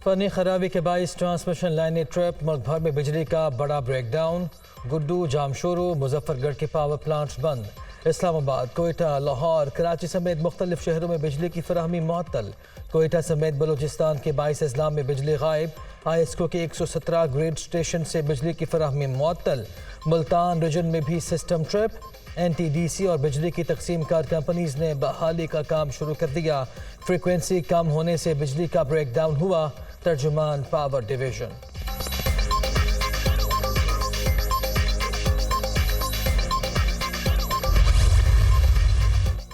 Funny खराबी के बाईस ट्रांसमिशन लाइनें ट्रिप, मुल्क भर में बिजली का बड़ा ब्रेकडाउन। गुड्डू, जामशोरो, मुजफ्फरगढ़ के पावर प्लांट्स बंद। इस्लामाबाद, कोयटा, लाहौर, कराची समेत मुख्तलिफ शहरों में बिजली की फराहमी मुअत्तल। कोयटा समेत बलूचिस्तान के 22 अजला में बिजली गायब। ISCO के 117 ग्रिड स्टेशन से बिजली की फराहमी मुअत्तल। मुल्तान रीजन में भी सिस्टम ट्रिप। NTDC और बिजली की तकसीम कार कंपनीज ने बहाली का काम शुरू कर दिया। फ्रीक्वेंसी कम होने से बिजली का ब्रेकडाउन हुआ। तर्जुमान पावर डिवीजन।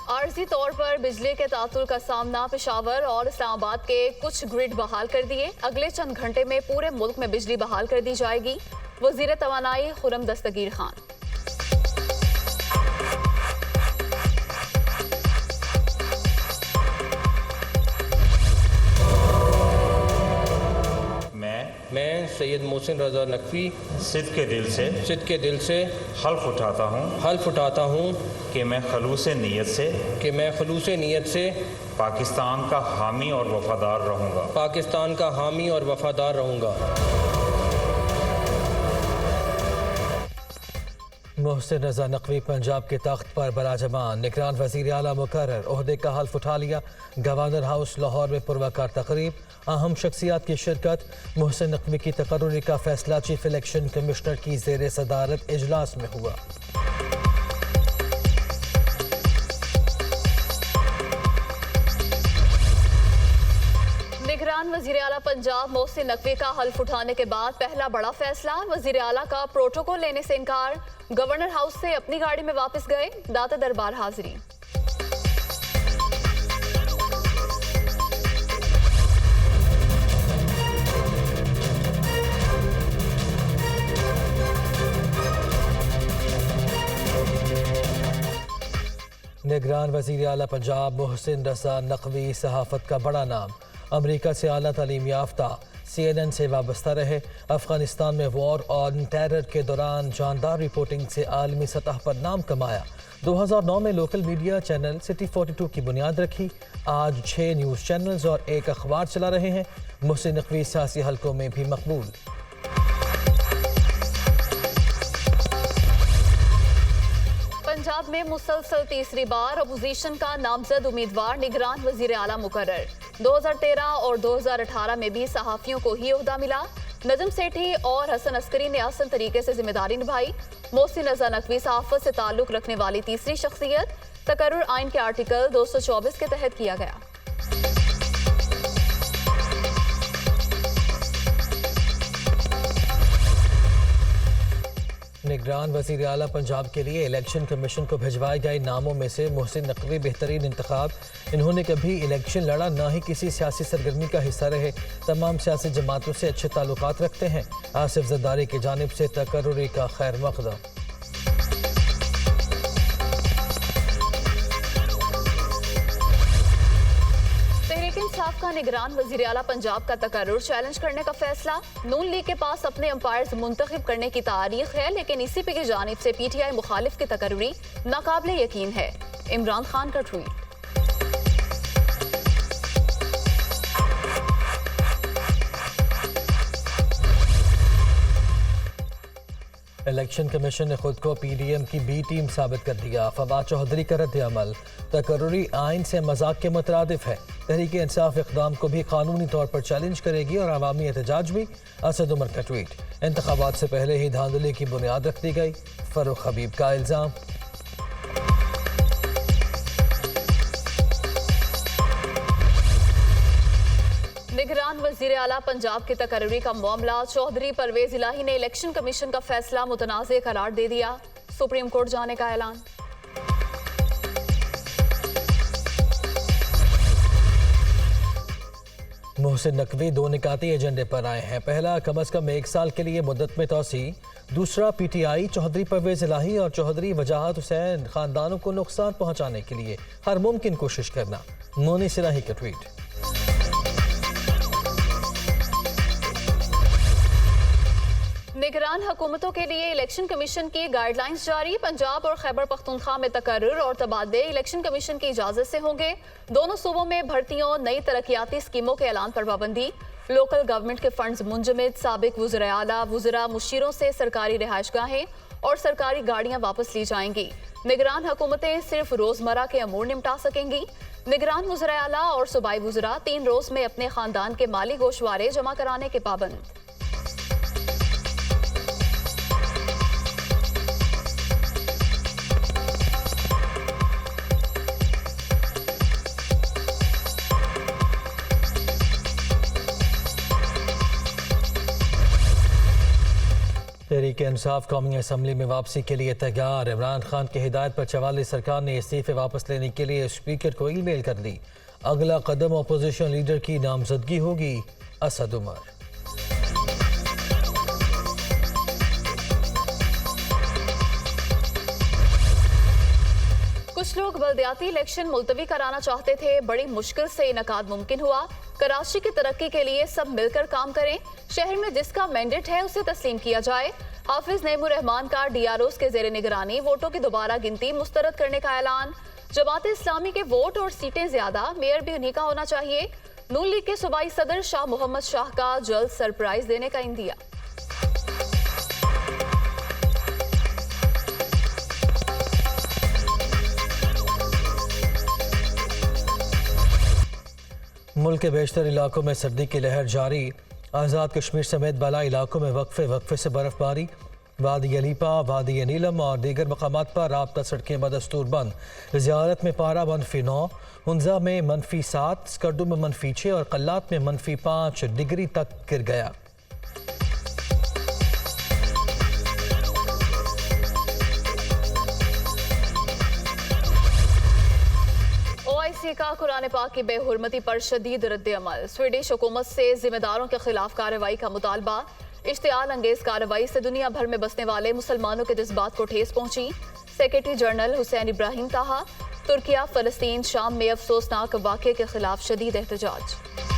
आर्जी तौर पर बिजली के तातुल का सामना पेशावर और इस्लामाबाद के कुछ ग्रिड बहाल कर दिए। अगले चंद घंटे में पूरे मुल्क में बिजली बहाल कर दी जाएगी। वजीर तवानाई खुर्रम दस्तगीर खान। मैं सैयद मोहसिन रजा नकवी सिद्ध के दिल से हल्फ उठाता हूँ कि मैं खलूस नीयत से पाकिस्तान का हामी और वफादार रहूँगा। मोहसिन रजा नकवी पंजाब के तख्त पर बराजमान। निगरान वज़ीर आला मुकर्रर, ओहदे का हल्फ उठा लिया। गवर्नर हाउस लाहौर में पुरवकार तकरीब, अहम शख्सियात की शिरकत। मोहसिन नकवी की तकर्रुरी का फैसला चीफ इलेक्शन कमिश्नर की ज़ेर सदारत इजलास में हुआ। निगरान वज़ीर आला पंजाब मोहसिन नकवी का हल्फ उठाने के बाद पहला बड़ा फैसला। वज़ीर आला का प्रोटोकॉल लेने से इनकार। गवर्नर हाउस से अपनी गाड़ी में वापस गए। दाता दरबार हाजिरी। निगरान वज़ीर आला पंजाब मोहसिन रजा नकवी सहाफ़त का बड़ा नाम। अमरीका से आला तालीम याफ्ता, CNN से वाबस्ता रहे। अफगानिस्तान में वॉर ऑन टेरर के दौरान जानदार रिपोर्टिंग से आलमी सतह पर नाम कमाया। 2009 में लोकल मीडिया चैनल सिटी 42 की बुनियाद रखी। आज 6 न्यूज़ चैनल्स और 1 अखबार चला रहे हैं। मोहसिन नकवी सियासी हलकों में भी मकबूल। पंजाब में मुसलसल तीसरी बार अपोजिशन का नामजद उम्मीदवार निगरान वज़ीर आला मुकर्रर। 2013 और 2018 में भी सहाफ़ियों को ही ओहदा मिला। नजम सेठी और हसन अस्करी ने आसान तरीके से जिम्मेदारी निभाई। मोहसिन रजा नकवी सहाफ़त से ताल्लुक़ रखने वाली तीसरी शख्सियत। तकर्रुर आइन के आर्टिकल 224 के तहत किया गया। निगरान वज़ीर आला पंजाब के लिए इलेक्शन कमीशन को भिजवाए गए नामों में से मोहसिन नकवी बेहतरीन इंतखाब। इन्होंने कभी इलेक्शन लड़ा, ना ही किसी सियासी सरगर्मी का हिस्सा रहे। तमाम सियासी जमातों से अच्छे ताल्लुकात रखते हैं। आसिफ जरदारी की जानिब से तकर्रुरी का खैर मक़दम। इंसाफ का निगरान वज़ीर आला पंजाब का तकर्रुर चैलेंज करने का फैसला। नून लीग के पास अपने अंपायर्स मुंतखब करने की तारीख है, लेकिन ECP की जानिब से PTI मुखालिफ की तकर्रुरी नाकाबिले यकीन है। इमरान खान का ट्वीट। इलेक्शन कमीशन ने खुद को PDM की B टीम साबित कर दिया। फवाद चौधरी का रद्द अमल तकर्रुरी आइन से मजाक के मुतरादिफ है। तहरीक इंसाफ इक़दाम को भी कानूनी तौर पर चैलेंज करेगी और अवामी एहतजाज भी। असद उमर का ट्वीट। इंतखाबात से पहले ही धांधली की बुनियाद रख दी गई, फरूख हबीब का इल्ज़ाम। निगरान वज़ीर आला पंजाब की तकर्रुरी का मामला। चौधरी परवेज इलाही ने इलेक्शन कमीशन का फैसला मुतनाज़ करार दे दिया। सुप्रीम कोर्ट जाने का ऐलान। मोहसिन नकवी 2 निकाती एजेंडे पर आए हैं। पहला, कम अज़ कम 1 साल के लिए मुद्दत में तोसी। दूसरा, PTI चौधरी परवेज इलाही और चौधरी वजाहत हुसैन खानदानों को नुकसान पहुंचाने के लिए हर मुमकिन कोशिश करना। मोनी सिराही का ट्वीट। निगरान हुकूमतों के लिए इलेक्शन कमीशन की गाइडलाइंस जारी। पंजाब और खैबर पख्तूनख्वा में तकर्रुर और तबादले इलेक्शन कमीशन की इजाजत से होंगे। दोनों सूबों में भर्तियों, नई तरक्याती स्कीमों के ऐलान पर पाबंदी। लोकल गवर्नमेंट के फंड्स मुंजमद। साबिक वज़ीर आला, वज़रा, मुशीरों से सरकारी रिहाइशगाहें और सरकारी गाड़ियां वापस ली जाएंगी। निगरान हुकूमतें सिर्फ रोजमर्रा के अमूर निपटा सकेंगी। निगरान वज़ीर आला और सूबाई वज़रा 3 रोज में अपने खानदान के माली गोशवारे जमा कराने के पाबंद। तहरीक इंसाफ कौमी असम्बली में वापसी के लिए तैयार। इमरान खान की हिदायत पर 44 सरकार ने इस्तीफे वापस लेने के लिए स्पीकर को ईमेल कर दी। अगला कदम अपोजिशन लीडर की नामजदगी होगी। असद उमर। कुछ लोग बल्दियाती इलेक्शन मुलतवी कराना चाहते थे, बड़ी मुश्किल से इनकाद मुमकिन हुआ। कराची की तरक्की के लिए सब मिलकर काम करें। शहर में जिसका मैंडेट है उसे तस्लीम किया जाए। हाफिज नईमुर रहमान का DROs के जेर निगरानी वोटों की दोबारा गिनती मुस्तरद करने का ऐलान। जमात इस्लामी के वोट और सीटें ज्यादा, मेयर भी उन्हीं का होना चाहिए। नून लीग के सूबाई सदर शाह मोहम्मद शाह का जल्द सरप्राइज देने का इंदिया। मुल्क के बेशतर इलाकों में सर्दी की लहर जारी। आज़ाद कश्मीर समेत बाला इलाकों में वक्फे से बर्फबारी। वादी अलीपा, वादी नीलम और दीगर मकामात पर राब्ता सड़कें बदस्तूर बंद। ज़ियारत में पारा -9, हुंजा में -7, स्कर्दू में -6 और कल्लात में -5 डिग्री तक गिर गया। OIC का कुरान पाक की बेहुरमती पर शदीद रद्द-ए-अमल। स्वीडिश हुकूमत से जिम्मेदारों के खिलाफ कार्रवाई का मुतालबा। इश्तियाल अंगेज कार्रवाई से दुनिया भर में बसने वाले मुसलमानों के जज्बात को ठेस पहुंची। सेक्रेटरी जनरल हुसैन इब्राहिम कहा, तुर्किया, फलस्तीन, शाम में अफसोसनाक वाक़े के खिलाफ शदीद एहतजाज।